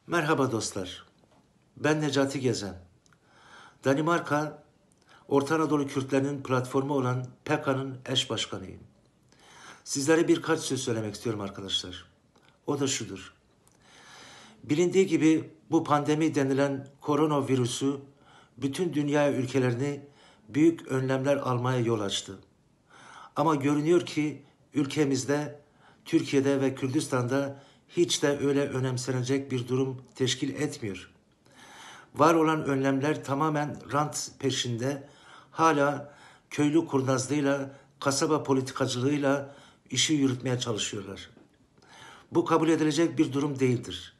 Merhaba dostlar. Ben Necati Gezen. Danimarka, Orta Anadolu Kürtlerinin platformu olan PKK'nın eş başkanıyım. Sizlere birkaç söz söylemek istiyorum arkadaşlar. O da şudur. Bilindiği gibi bu pandemi denilen koronavirüsü bütün dünya ülkelerini büyük önlemler almaya yol açtı. Ama görünüyor ki ülkemizde, Türkiye'de ve Kürdistan'da hiç de öyle önemsenecek bir durum teşkil etmiyor. Var olan önlemler tamamen rant peşinde, hala köylü kurnazlığıyla, kasaba politikacılığıyla işi yürütmeye çalışıyorlar. Bu kabul edilecek bir durum değildir.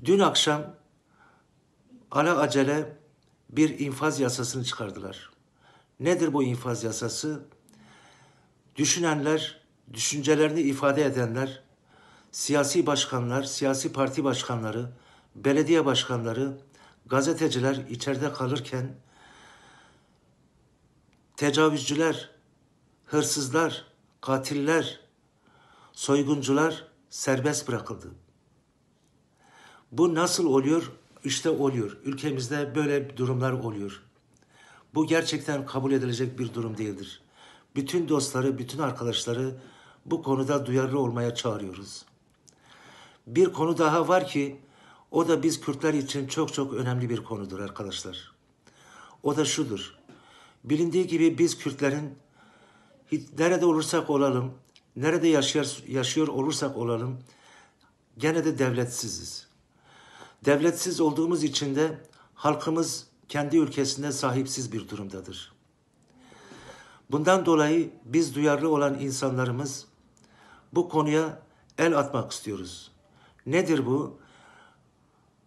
Dün akşam alelacele bir infaz yasasını çıkardılar. Nedir bu infaz yasası? Düşünenler, düşüncelerini ifade edenler, siyasi başkanlar, siyasi parti başkanları, belediye başkanları, gazeteciler içeride kalırken tecavüzcüler, hırsızlar, katiller, soyguncular serbest bırakıldı. Bu nasıl oluyor? İşte oluyor. Ülkemizde böyle durumlar oluyor. Bu gerçekten kabul edilecek bir durum değildir. Bütün dostları, bütün arkadaşları bu konuda duyarlı olmaya çağırıyoruz. Bir konu daha var ki o da biz Kürtler için çok çok önemli bir konudur arkadaşlar. O da şudur. Bilindiği gibi biz Kürtlerin nerede olursak olalım, nerede yaşıyor olursak olalım gene de devletsiziz. Devletsiz olduğumuz için de halkımız kendi ülkesinde sahipsiz bir durumdadır. Bundan dolayı biz duyarlı olan insanlarımız bu konuya el atmak istiyoruz. Nedir bu?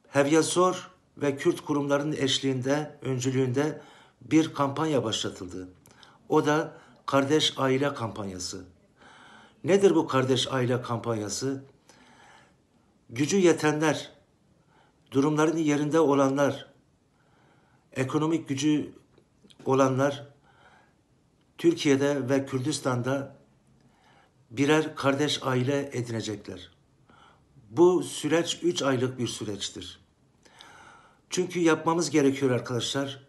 Hevyasor ve Kürt kurumlarının eşliğinde, öncülüğünde bir kampanya başlatıldı. O da Kardeş Aile Kampanyası. Nedir bu Kardeş Aile Kampanyası? Gücü yetenler, durumlarının yerinde olanlar, ekonomik gücü olanlar Türkiye'de ve Kürdistan'da birer kardeş aile edinecekler. Bu süreç 3 aylık bir süreçtir. Çünkü yapmamız gerekiyor arkadaşlar.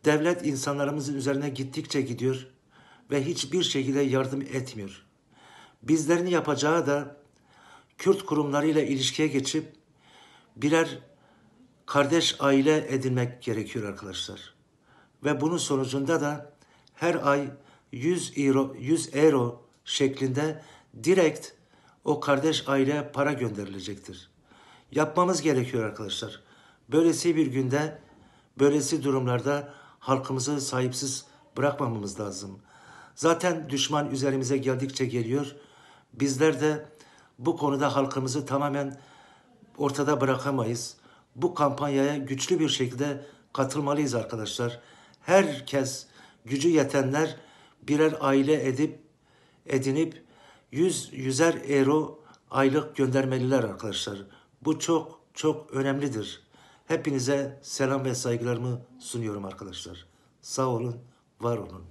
Devlet insanlarımızın üzerine gittikçe gidiyor ve hiçbir şekilde yardım etmiyor. Bizlerin yapacağı da Kürt kurumlarıyla ilişkiye geçip birer kardeş aile edinmek gerekiyor arkadaşlar. Ve bunun sonucunda da her ay 100 euro şeklinde direkt o kardeş aile para gönderilecektir. Yapmamız gerekiyor arkadaşlar. Böylesi bir günde, böylesi durumlarda halkımızı sahipsiz bırakmamamız lazım. Zaten düşman üzerimize geldikçe geliyor. Bizler de bu konuda halkımızı tamamen ortada bırakamayız. Bu kampanyaya güçlü bir şekilde katılmalıyız arkadaşlar. Herkes, gücü yetenler birer aile edinip 100'er euro aylık göndermeliler arkadaşlar. Bu çok çok önemlidir. Hepinize selam ve saygılarımı sunuyorum arkadaşlar. Sağ olun, var olun.